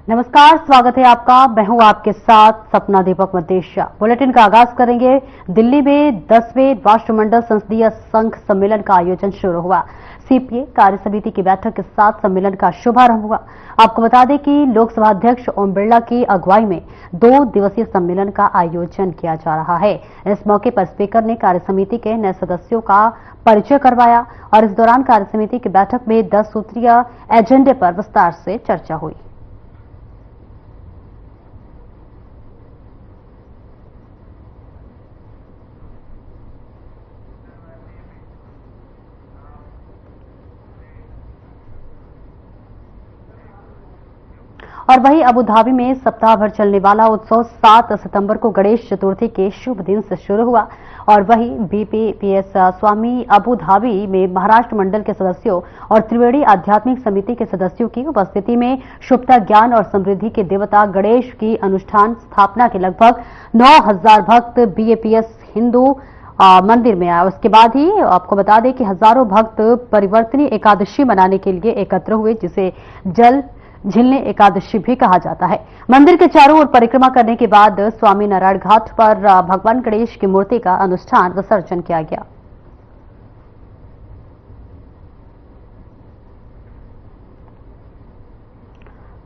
नमस्कार, स्वागत है आपका। मैं हूं आपके साथ सपना दीपक मदेशिया। बुलेटिन का आगाज करेंगे। दिल्ली में 10वें राष्ट्रमंडल संसदीय संघ सम्मेलन का आयोजन शुरू हुआ। सीपीए कार्य समिति की बैठक के साथ सम्मेलन का शुभारंभ हुआ। आपको बता दें कि लोकसभा अध्यक्ष ओम बिरला की अगुवाई में 2 दिवसीय सम्मेलन का आयोजन किया जा रहा है। इस मौके पर स्पीकर ने कार्य समिति के नए सदस्यों का परिचय करवाया और इस दौरान कार्य समिति की बैठक में 10 सूत्रीय एजेंडे पर विस्तार से चर्चा हुई। और वहीं अबू धाबी में सप्ताह भर चलने वाला उत्सव 7 सितंबर को गणेश चतुर्थी के शुभ दिन से शुरू हुआ। और वहीं बीपीपीएस स्वामी अबू धाबी में महाराष्ट्र मंडल के सदस्यों और त्रिवेणी आध्यात्मिक समिति के सदस्यों की उपस्थिति में शुभता, ज्ञान और समृद्धि के देवता गणेश की अनुष्ठान स्थापना के लगभग 9000 भक्त बीएपीएस हिंदू मंदिर में आया। उसके बाद ही आपको बता दें कि हजारों भक्त परिवर्तनी एकादशी मनाने के लिए एकत्र हुए, जिसे जल झिलने एकादशी भी कहा जाता है। मंदिर के चारों ओर परिक्रमा करने के बाद स्वामी नारायण घाट पर भगवान गणेश की मूर्ति का अनुष्ठान विसर्जन किया गया।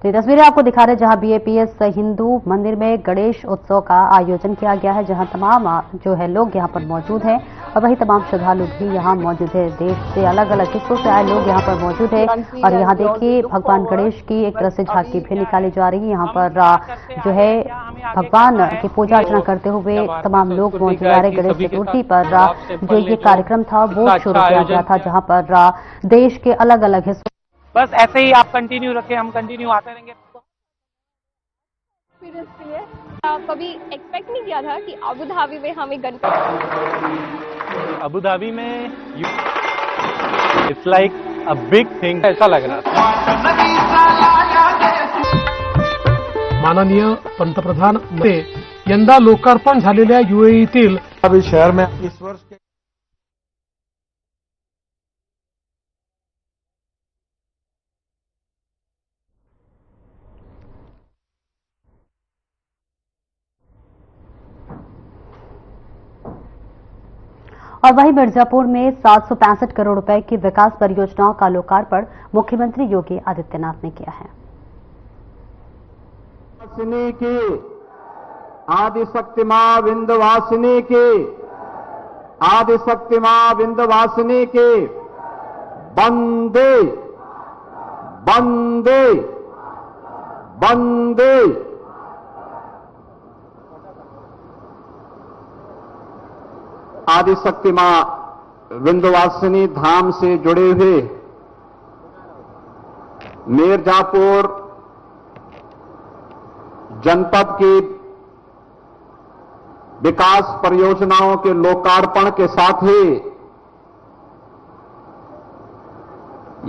तो ये तस्वीरें आपको दिखा रहे हैं जहां बीएपीएस हिंदू मंदिर में गणेश उत्सव का आयोजन किया गया है, जहां तमाम जो है लोग यहां पर मौजूद हैं और वही तमाम श्रद्धालु भी यहां मौजूद है। देश से अलग अलग हिस्सों से आए लोग यहां पर मौजूद है। और यहां देखिए भगवान गणेश की एक तरह से झांकी भी निकाली जा रही है। यहाँ पर जो है भगवान की पूजा अर्चना करते हुए तमाम लोग मौजूद आ रहे। गणेश चतुर्थी पर जो ये कार्यक्रम था वो शुरू किया गया था, जहाँ पर देश के अलग अलग हिस्सों बस ऐसे ही आप कंटिन्यू रखें, हम कंटिन्यू आते रहेंगे। एक्सपीरियंस के लिए कभी एक्सपेक्ट नहीं किया था कि अबू धाबी में हमें गणपति अबू धाबी में it's like a big thing ऐसा लग रहा था। माननीय पंतप्रधान यंदा लोकार्पण झालेल्या यूएईतील शहर में इस वर्ष के और वहीं मिर्जापुर में 765 करोड़ रुपए की विकास परियोजनाओं का लोकार्पण मुख्यमंत्री योगी आदित्यनाथ ने किया है। आदिशक्ति मां विंध्यवासिनी की आदिशक्ति मां विंध्यवासिनी की वंदे वंदे वंदे। आदिशक्ति मां विंध्यवासिनी धाम से जुड़े हुए मिर्जापुर जनपद की विकास परियोजनाओं के लोकार्पण के साथ ही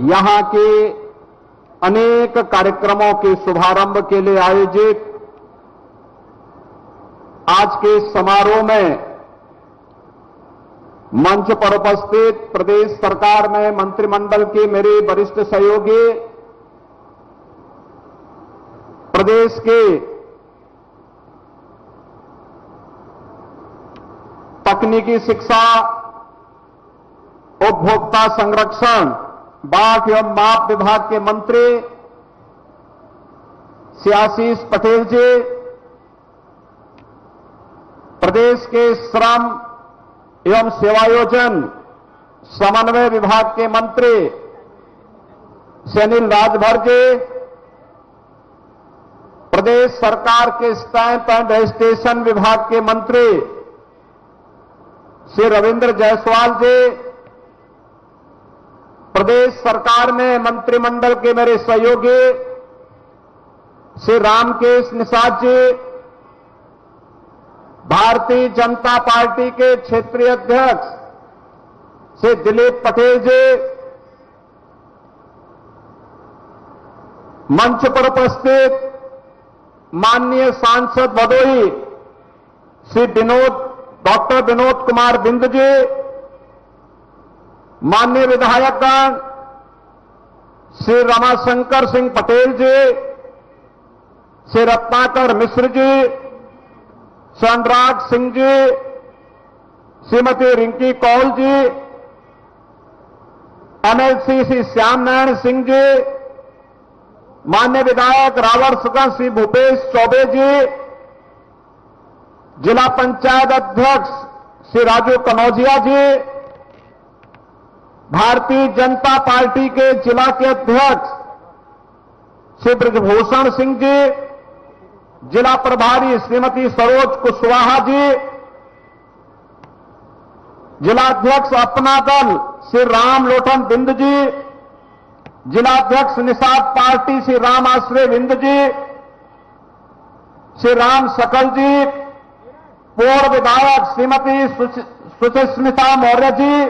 यहां के अनेक कार्यक्रमों के शुभारंभ के लिए आयोजित आज के समारोह में मंच पर उपस्थित प्रदेश सरकार में मंत्रिमंडल के मेरे वरिष्ठ सहयोगी, प्रदेश के तकनीकी शिक्षा, उपभोक्ता संरक्षण, बाढ़ एवं माप विभाग के मंत्री श्री आशीष पटेल जी, प्रदेश के श्रम एवं सेवायोजन समन्वय विभाग के मंत्री श्री अनिल राजभर जी, प्रदेश सरकार के स्टैंप एंड रजिस्ट्रेशन विभाग के मंत्री श्री रविंद्र जायसवाल जी, प्रदेश सरकार में मंत्रिमंडल के मेरे सहयोगी श्री रामकेश निषाद जी, भारतीय जनता पार्टी के क्षेत्रीय अध्यक्ष श्री दिलीप पटेल जी, मंच पर उपस्थित माननीय सांसद भदोही श्री डॉक्टर विनोद कुमार बिंद जी, माननीय विधायकगण श्री रमाशंकर सिंह पटेल जी, श्री रत्नाकर मिश्र जी, अनुराग सिंह जी, श्रीमती रिंकी कौल जी, एमएलसी श्री श्याम नारायण सिंह जी, माननीय विधायक रावरसगंज श्री भूपेश चौबे जी, जिला पंचायत अध्यक्ष श्री राजू कनौजिया जी, भारतीय जनता पार्टी के जिला के अध्यक्ष श्री ब्रजभूषण सिंह जी, जिला प्रभारी श्रीमती सरोज कुशवाहा जी, जिलाध्यक्ष अपना दल श्री राम लोटन बिंद जी, जिलाध्यक्ष निषाद पार्टी श्री राम आश्रय बिंद जी, श्री राम सकल जी, पूर्व विधायक श्रीमती सुचिस्मिता मौर्य जी,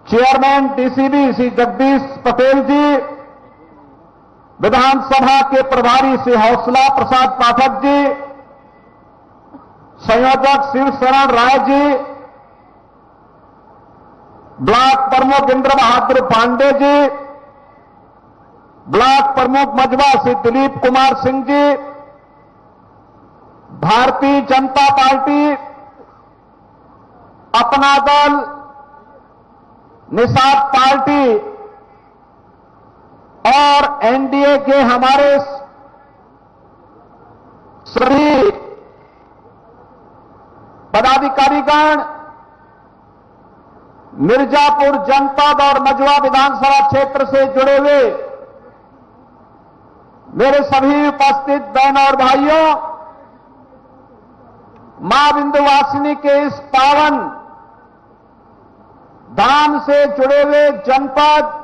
चेयरमैन डीसीबी श्री जगदीश पटेल जी, विधानसभा के प्रभारी श्री हौसला प्रसाद पाठक जी, संयोजक शिव शरण राय जी, ब्लॉक प्रमुख इंद्र बहादुर पांडे जी, ब्लॉक प्रमुख मजबा श्री दिलीप कुमार सिंह जी, भारतीय जनता पार्टी, अपना दल, निषाद पार्टी और एनडीए के हमारे सभी पदाधिकारीगण, मिर्जापुर जनपद और मजवा विधानसभा क्षेत्र से जुड़े हुए मेरे सभी उपस्थित बहनों और भाइयों, मां विंध्यवासिनी के इस पावन धाम से जुड़े हुए जनपद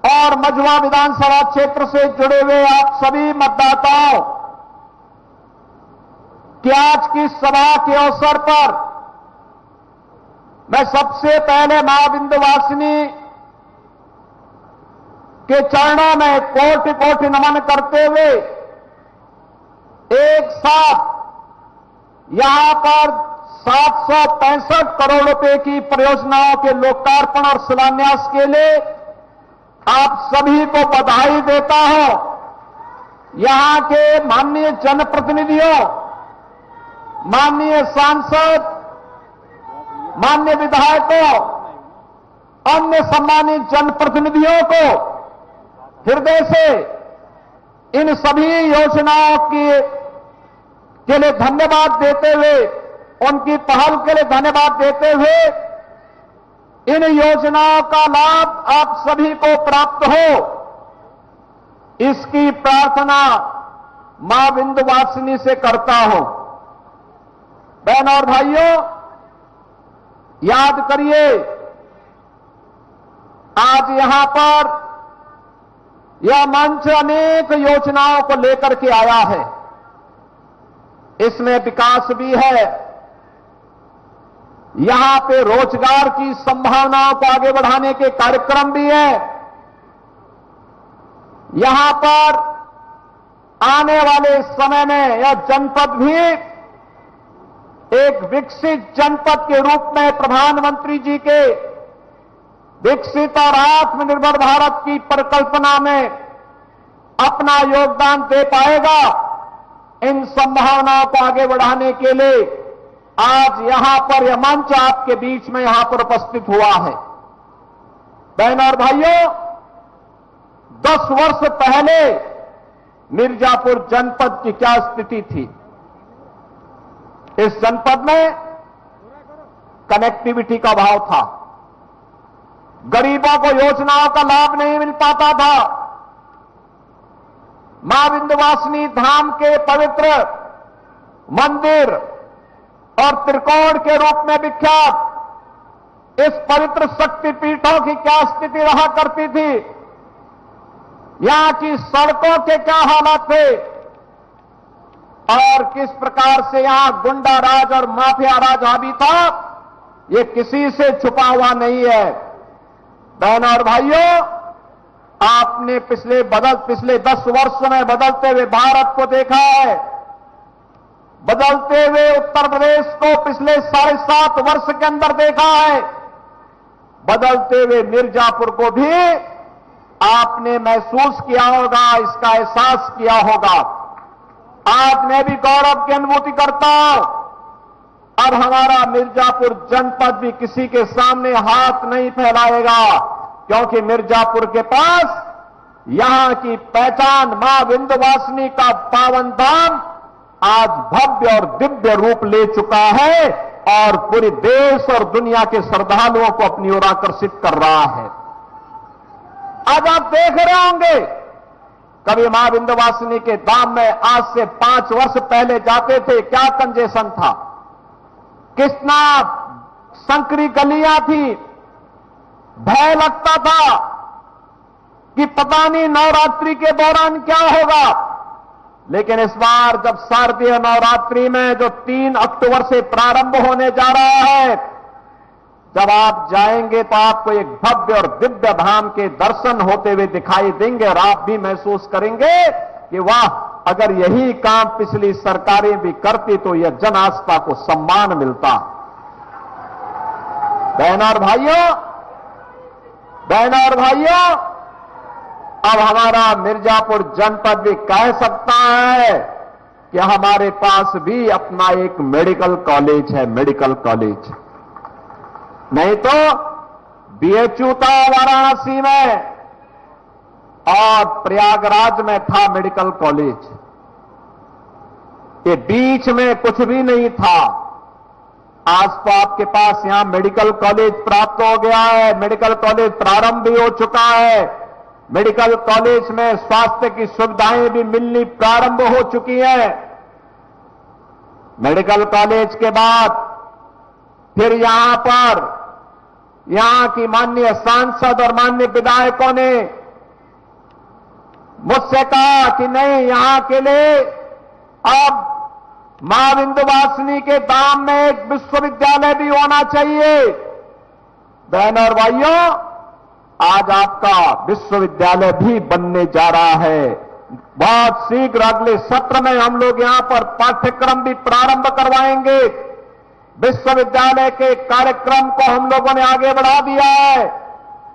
और मजवा विधानसभा क्षेत्र से जुड़े हुए आप सभी मतदाताओं की आज की सभा के अवसर पर मैं सबसे पहले मां विंध्यवासिनी के चरणों में कोटि कोटि नमन करते हुए एक साथ यहां पर 765 करोड़ रुपए की परियोजनाओं के लोकार्पण और शिलान्यास के लिए आप सभी को बधाई देता हूं। यहां के माननीय जनप्रतिनिधियों, माननीय सांसद, माननीय विधायकों, अन्य सम्मानित जनप्रतिनिधियों को हृदय से इन सभी योजनाओं के लिए धन्यवाद देते हुए, उनकी पहल के लिए धन्यवाद देते हुए, इन योजनाओं का लाभ आप सभी को प्राप्त हो, इसकी प्रार्थना मां विंध्यवासिनी से करता हूं। बहनों और भाइयों, याद करिए, आज यहां पर यह मंच अनेक योजनाओं को लेकर के आया है। इसमें विकास भी है, यहां पे रोजगार की संभावनाओं को आगे बढ़ाने के कार्यक्रम भी है। यहां पर आने वाले समय में यह जनपद भी एक विकसित जनपद के रूप में प्रधानमंत्री जी के विकसित और आत्मनिर्भर भारत की परिकल्पना में अपना योगदान दे पाएगा। इन संभावनाओं को आगे बढ़ाने के लिए आज यहां पर यह मंच आपके बीच में यहां पर उपस्थित हुआ है। बहनों और भाइयों, 10 वर्ष पहले मिर्जापुर जनपद की क्या स्थिति थी? इस जनपद में कनेक्टिविटी का अभाव था, गरीबों को योजनाओं का लाभ नहीं मिल पाता था। मां विंध्यवासिनी धाम के पवित्र मंदिर और त्रिकोण के रूप में विख्यात इस पवित्र शक्तिपीठों की क्या स्थिति रहा करती थी, यहां की सड़कों के क्या हालात थे और किस प्रकार से यहां गुंडा राज और माफिया राज हावी था, ये किसी से छुपा हुआ नहीं है। बहनों और भाइयों, आपने पिछले 10 वर्ष में बदलते हुए भारत को देखा है, बदलते हुए उत्तर प्रदेश को पिछले 7.5 वर्ष के अंदर देखा है, बदलते हुए मिर्जापुर को भी आपने महसूस किया होगा, इसका एहसास किया होगा। आज मैं भी गौरव की अनुभूति करता हूं। अब हमारा मिर्जापुर जनपद भी किसी के सामने हाथ नहीं फैलाएगा, क्योंकि मिर्जापुर के पास यहां की पहचान मां विंध्यवासिनी का पावन धाम आज भव्य और दिव्य रूप ले चुका है और पूरे देश और दुनिया के श्रद्धालुओं को अपनी ओर आकर्षित कर रहा है। आज आप देख रहे होंगे, कभी मां विंध्यवासिनी के धाम में आज से 5 वर्ष पहले जाते थे, क्या कंजेशन था, कितना संकरी गलियां थी, भय लगता था कि पता नहीं नवरात्रि के दौरान क्या होगा। लेकिन इस बार जब शारदीय नवरात्रि में जो 3 अक्टूबर से प्रारंभ होने जा रहा है, जब आप जाएंगे तो आपको एक भव्य और दिव्य धाम के दर्शन होते हुए दिखाई देंगे और आप भी महसूस करेंगे कि वाह, अगर यही काम पिछली सरकारें भी करती तो यह जन आस्था को सम्मान मिलता। बहनों और भाइयों, अब हमारा मिर्जापुर जनपद भी कह सकता है कि हमारे पास भी अपना एक मेडिकल कॉलेज है, मेडिकल कॉलेज। नहीं तो बीएचयू था वाराणसी में और प्रयागराज में था मेडिकल कॉलेज, ये बीच में कुछ भी नहीं था। आज तो आपके पास यहां मेडिकल कॉलेज प्राप्त हो गया है, मेडिकल कॉलेज प्रारंभ भी हो चुका है, मेडिकल कॉलेज में स्वास्थ्य की सुविधाएं भी मिलनी प्रारंभ हो चुकी हैं। मेडिकल कॉलेज के बाद फिर यहां की माननीय सांसद और माननीय विधायकों ने मुझसे कहा कि नहीं, यहां के लिए अब मां विंध्यवासिनी के धाम में एक विश्वविद्यालय भी होना चाहिए। बहनों और भाइयों, आज आपका विश्वविद्यालय भी बनने जा रहा है। बहुत शीघ्र अगले सत्र में हम लोग यहां पर पाठ्यक्रम भी प्रारंभ करवाएंगे। विश्वविद्यालय के कार्यक्रम को हम लोगों ने आगे बढ़ा दिया है,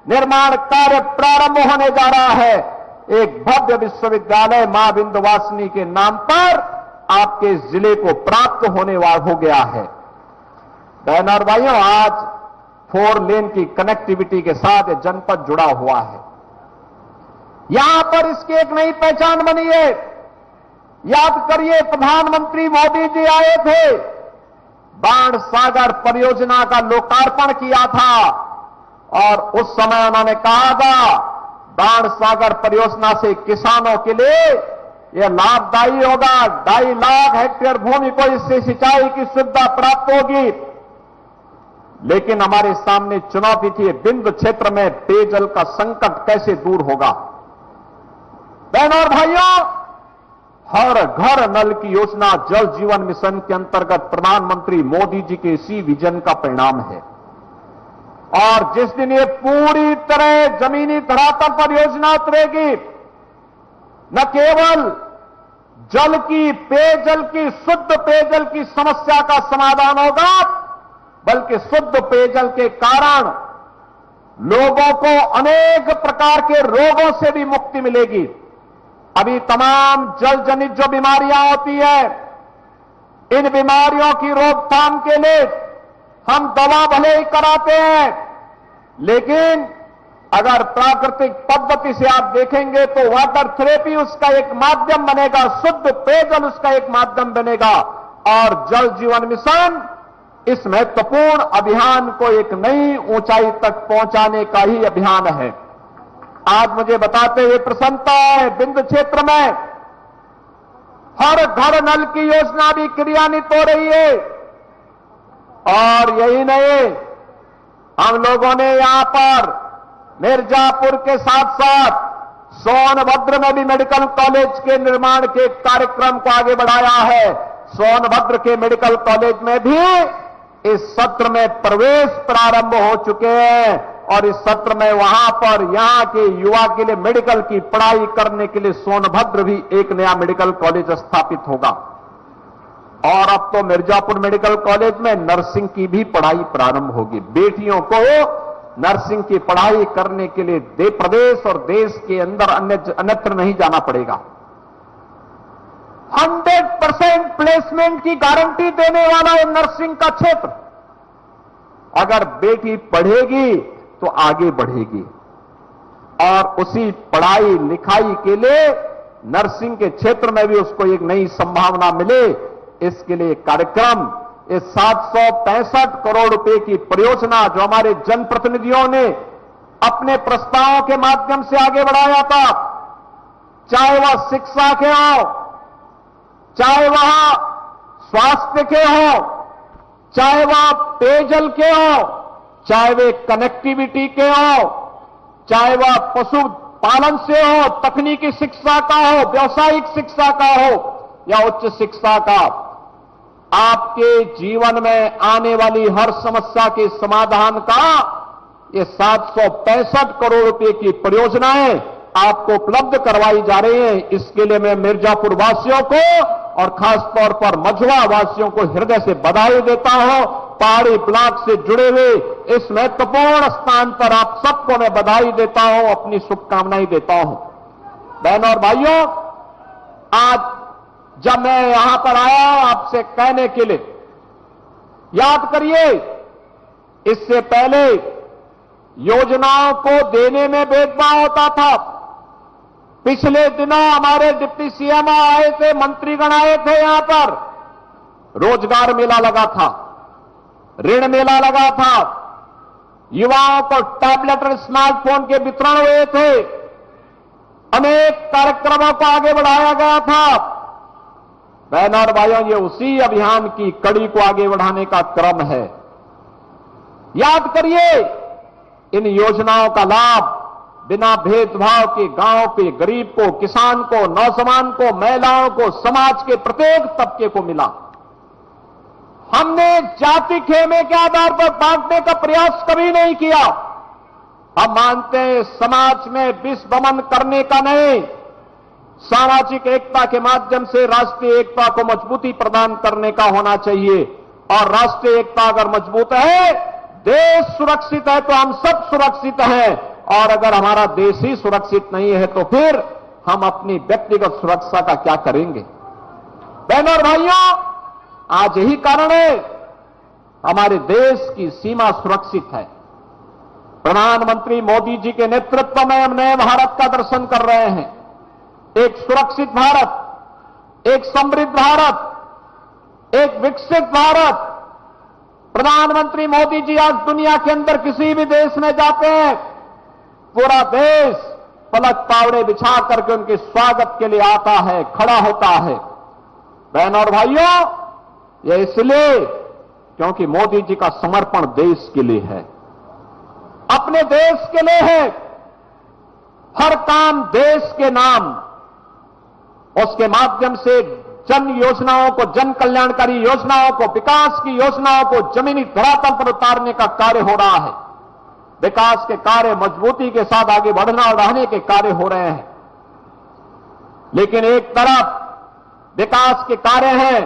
निर्माण कार्य प्रारंभ होने जा रहा है। एक भव्य विश्वविद्यालय मां विंध्यवासिनी के नाम पर आपके जिले को प्राप्त होने वाला हो गया है। बहनों और भाइयों, आज 4 लेन की कनेक्टिविटी के साथ जनपद जुड़ा हुआ है। यहां पर इसकी एक नई पहचान बनी है। याद करिए, प्रधानमंत्री मोदी जी आए थे, बाण सागर परियोजना का लोकार्पण किया था और उस समय उन्होंने कहा था बाण सागर परियोजना से किसानों के लिए यह लाभदायी होगा। 2.5 लाख हेक्टेयर भूमि को इससे सिंचाई की सुविधा प्राप्त होगी। लेकिन हमारे सामने चुनौती थी, बिंदु क्षेत्र में पेयजल का संकट कैसे दूर होगा। बहनों और भाइयों, हर घर नल की योजना जल जीवन मिशन के अंतर्गत प्रधानमंत्री मोदी जी के इसी विजन का परिणाम है। और जिस दिन ये पूरी तरह जमीनी धरातल पर योजना उतरेगी, न केवल जल की, पेयजल की, शुद्ध पेयजल की समस्या का समाधान होगा, बल्कि शुद्ध पेयजल के कारण लोगों को अनेक प्रकार के रोगों से भी मुक्ति मिलेगी। अभी तमाम जल जनित जो बीमारियां होती है, इन बीमारियों की रोकथाम के लिए हम दवा भले ही कराते हैं, लेकिन अगर प्राकृतिक पद्धति से आप देखेंगे तो वाटर थेरेपी उसका एक माध्यम बनेगा, शुद्ध पेयजल उसका एक माध्यम बनेगा। और जल जीवन मिशन इस महत्वपूर्ण अभियान को एक नई ऊंचाई तक पहुंचाने का ही अभियान है। आज मुझे बताते हुए प्रसन्नता है, बिंदु क्षेत्र में हर घर नल की योजना भी क्रियान्वित हो रही है। और यही नहीं, हम लोगों ने यहां पर मिर्जापुर के साथ साथ सोनभद्र में भी मेडिकल कॉलेज के निर्माण के कार्यक्रम को आगे बढ़ाया है। सोनभद्र के मेडिकल कॉलेज में भी इस सत्र में प्रवेश प्रारंभ हो चुके हैं और इस सत्र में वहां पर यहां के युवा के लिए मेडिकल की पढ़ाई करने के लिए सोनभद्र भी एक नया मेडिकल कॉलेज स्थापित होगा। और अब तो मिर्जापुर मेडिकल कॉलेज में नर्सिंग की भी पढ़ाई प्रारंभ होगी। बेटियों को नर्सिंग की पढ़ाई करने के लिए प्रदेश और देश के अंदर अन्यत्र नहीं जाना पड़ेगा। 100% प्लेसमेंट की गारंटी देने वाला है नर्सिंग का क्षेत्र। अगर बेटी पढ़ेगी तो आगे बढ़ेगी और उसी पढ़ाई लिखाई के लिए नर्सिंग के क्षेत्र में भी उसको एक नई संभावना मिले, इसके लिए कार्यक्रम, इस 765 करोड़ रुपए की परियोजना जो हमारे जनप्रतिनिधियों ने अपने प्रस्तावों के माध्यम से आगे बढ़ाया था, चाहे वह शिक्षा के हो, चाहे वह स्वास्थ्य के हो, चाहे वह पेयजल के हो, चाहे वे कनेक्टिविटी के हो, चाहे वह पशुपालन से हो, तकनीकी शिक्षा का हो, व्यावसायिक शिक्षा का हो या उच्च शिक्षा का, आपके जीवन में आने वाली हर समस्या के समाधान का ये 765 करोड़ रुपए की परियोजनाएं आपको उपलब्ध करवाई जा रही हैं। इसके लिए मैं मिर्जापुर वासियों को और खास तौर पर मझुआ वासियों को हृदय से बधाई देता हूं। पहाड़ी ब्लॉक से जुड़े हुए इस महत्वपूर्ण स्थान पर आप सबको मैं बधाई देता हूं, अपनी शुभकामनाएं देता हूं। बहनों और भाइयों, आज जब मैं यहां पर आया आपसे कहने के लिए, याद करिए इससे पहले योजनाओं को देने में भेदभाव होता था। पिछले दिनों हमारे डिप्टी सीएम आए थे, मंत्रीगण आए थे, यहां पर रोजगार मेला लगा था, ऋण मेला लगा था, युवाओं को टैबलेट और स्मार्टफोन के वितरण हुए थे, अनेक कार्यक्रमों को आगे बढ़ाया गया था। बहनों और भाइयों, ये उसी अभियान की कड़ी को आगे बढ़ाने का क्रम है। याद करिए, इन योजनाओं का लाभ बिना भेदभाव के गांव के गरीब को, किसान को, नौजवान को, महिलाओं को, समाज के प्रत्येक तबके को मिला। हमने जाति खेमे के आधार पर बांटने का प्रयास कभी नहीं किया। हम मानते हैं समाज में विष दमन करने का नहीं, सामाजिक एकता के माध्यम से राष्ट्रीय एकता को मजबूती प्रदान करने का होना चाहिए। और राष्ट्रीय एकता अगर मजबूत है, देश सुरक्षित है तो हम सब सुरक्षित हैं, और अगर हमारा देश ही सुरक्षित नहीं है तो फिर हम अपनी व्यक्तिगत सुरक्षा का क्या करेंगे। बहनों और भाइयों, आज यही कारण है हमारे देश की सीमा सुरक्षित है। प्रधानमंत्री मोदी जी के नेतृत्व में हम नए भारत का दर्शन कर रहे हैं। एक सुरक्षित भारत, एक समृद्ध भारत, एक विकसित भारत। प्रधानमंत्री मोदी जी आज दुनिया के अंदर किसी भी देश में जाते हैं, पूरा देश पलक पावड़े बिछा करके उनके स्वागत के लिए आता है, खड़ा होता है। बहनों और भाइयों, यह इसलिए क्योंकि मोदी जी का समर्पण देश के लिए है, अपने देश के लिए है। हर काम देश के नाम, उसके माध्यम से जन योजनाओं को, जन कल्याणकारी योजनाओं को, विकास की योजनाओं को जमीनी धरातल पर उतारने का कार्य हो रहा है। विकास के कार्य मजबूती के साथ आगे बढ़ना और रहने के कार्य हो रहे हैं। लेकिन एक तरफ विकास के कार्य हैं,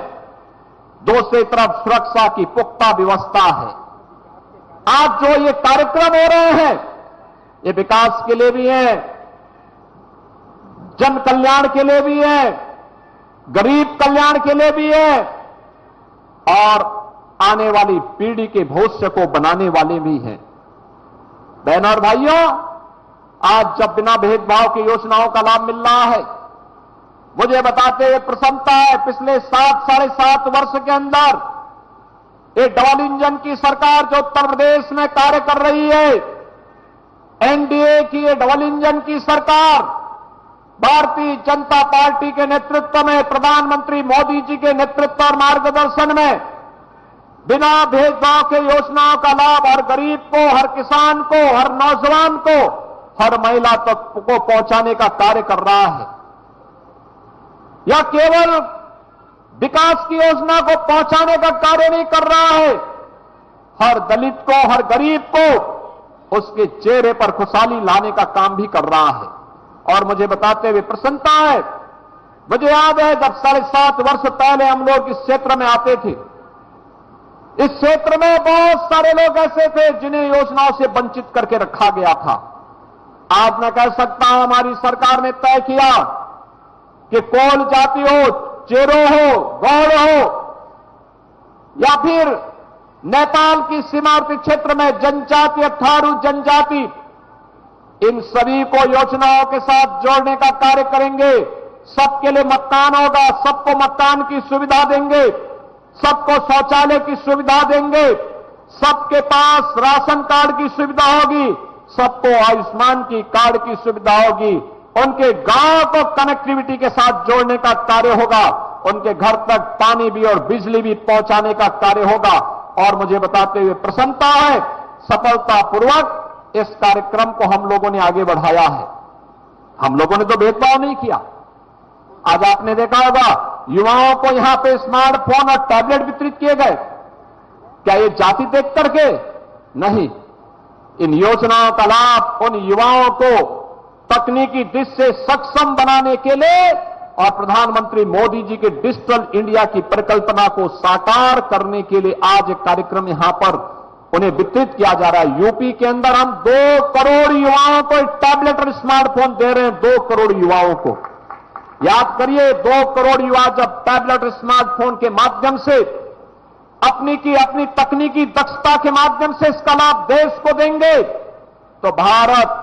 दूसरी तरफ सुरक्षा की पुख्ता व्यवस्था है। आज जो ये कार्यक्रम हो रहे हैं, ये विकास के लिए भी है, जन कल्याण के लिए भी है, गरीब कल्याण के लिए भी है, और आने वाली पीढ़ी के भविष्य को बनाने वाले भी हैं। बहनों और भाइयों, आज जब बिना भेदभाव की योजनाओं का लाभ मिल रहा है, मुझे बताते हुए प्रसन्नता है। पिछले 7-7.5 वर्ष के अंदर ये डबल इंजन की सरकार जो उत्तर प्रदेश में कार्य कर रही है, एनडीए की ये डबल इंजन की सरकार, भारतीय जनता पार्टी के नेतृत्व में, प्रधानमंत्री मोदी जी के नेतृत्व और मार्गदर्शन में बिना भेदभाव के योजनाओं का लाभ हर गरीब को, हर किसान को, हर नौजवान को, हर महिला तक को पहुंचाने का कार्य कर रहा है। यह केवल विकास की योजना को पहुंचाने का कार्य नहीं कर रहा है, हर दलित को, हर गरीब को उसके चेहरे पर खुशहाली लाने का काम भी कर रहा है। और मुझे बताते हुए प्रसन्नता है, मुझे याद है जब 7.5 वर्ष पहले हम लोग इस क्षेत्र में आते थे, इस क्षेत्र में बहुत सारे लोग ऐसे थे जिन्हें योजनाओं से वंचित करके रखा गया था। आज मैं कह सकता हूं हमारी सरकार ने तय किया कि कोल जाति हो, चेरो हो, गौड़ हो या फिर नेपाल की सीमावर्ती क्षेत्र में जनजाति, थारू जनजाति, इन सभी को योजनाओं के साथ जोड़ने का कार्य करेंगे। सबके लिए मकान होगा, सबको मकान की सुविधा देंगे, सबको शौचालय की सुविधा देंगे, सबके पास राशन कार्ड की सुविधा होगी, सबको आयुष्मान की कार्ड की सुविधा होगी, उनके गांव को कनेक्टिविटी के साथ जोड़ने का कार्य होगा, उनके घर तक पानी भी और बिजली भी पहुंचाने का कार्य होगा। और मुझे बताते हुए प्रसन्नता है, सफलतापूर्वक इस कार्यक्रम को हम लोगों ने आगे बढ़ाया है। हम लोगों ने तो भेदभाव नहीं किया। आज आपने देखा होगा युवाओं को यहां पे स्मार्टफोन और टैबलेट वितरित किए गए। क्या ये जाति देख करके? नहीं। इन योजनाओं का लाभ उन युवाओं को तकनीकी दृष्टि से सक्षम बनाने के लिए और प्रधानमंत्री मोदी जी के डिजिटल इंडिया की परिकल्पना को साकार करने के लिए आज एक कार्यक्रम यहां पर उन्हें वितरित किया जा रहा है। यूपी के अंदर हम 2 करोड़ युवाओं को टैबलेट और स्मार्टफोन दे रहे हैं। 2 करोड़ युवाओं को, याद करिए, 2 करोड़ युवा जब टैबलेट और स्मार्टफोन के माध्यम से अपनी तकनीकी दक्षता के माध्यम से इसका लाभ देश को देंगे तो भारत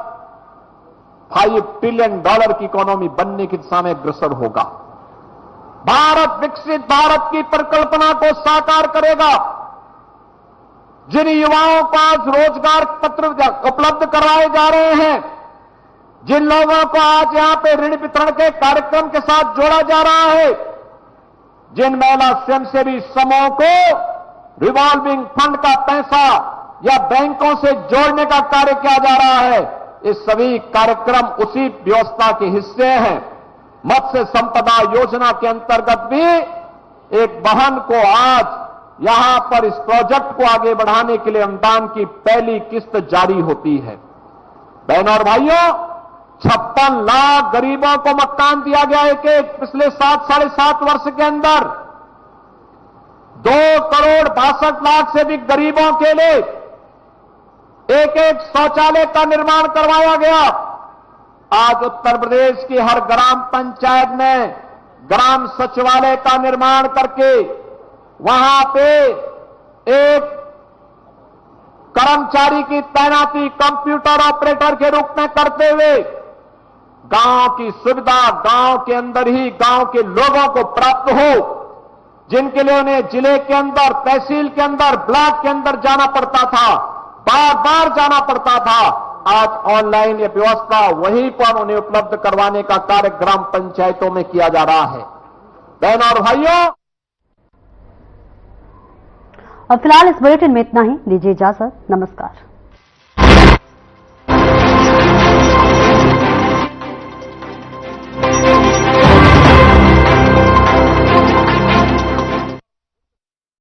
$5 ट्रिलियन की इकोनॉमी बनने की दिशा में अग्रसर होगा। भारत विकसित भारत की परिकल्पना को साकार करेगा। जिन युवाओं को आज रोजगार पत्र उपलब्ध करवाए जा रहे हैं, जिन लोगों को आज यहां पे ऋण वितरण के कार्यक्रम के साथ जोड़ा जा रहा है, जिन महिला स्वयंसेवी समूहों को रिवॉल्विंग फंड का पैसा या बैंकों से जोड़ने का कार्य किया जा रहा है, ये सभी कार्यक्रम उसी व्यवस्था के हिस्से हैं। मत्स्य संपदा योजना के अंतर्गत भी एक बहन को आज यहां पर इस प्रोजेक्ट को आगे बढ़ाने के लिए अनुदान की पहली किस्त जारी होती है। बहनों और भाइयों, 56 लाख गरीबों को मकान दिया गया है कि पिछले 7-7.5 वर्ष के अंदर 2 करोड़ 62 लाख से अधिक गरीबों के लिए एक शौचालय का निर्माण करवाया गया। आज उत्तर प्रदेश की हर ग्राम पंचायत में ग्राम सचिवालय का निर्माण करके वहां पे एक कर्मचारी की तैनाती कंप्यूटर ऑपरेटर के रूप में करते हुए गांव की सुविधा गांव के अंदर ही गांव के लोगों को प्राप्त हो, जिनके लिए उन्हें जिले के अंदर, तहसील के अंदर, ब्लॉक के अंदर जाना पड़ता था, बार बार जाना पड़ता था, आज ऑनलाइन ये व्यवस्था वहीं पर उन्हें उपलब्ध करवाने का कार्य ग्राम पंचायतों में किया जा रहा है। बहनों और भाइयों, अब फिलहाल इस बुलेटिन में इतना ही। दीजिए इजाजत। नमस्कार।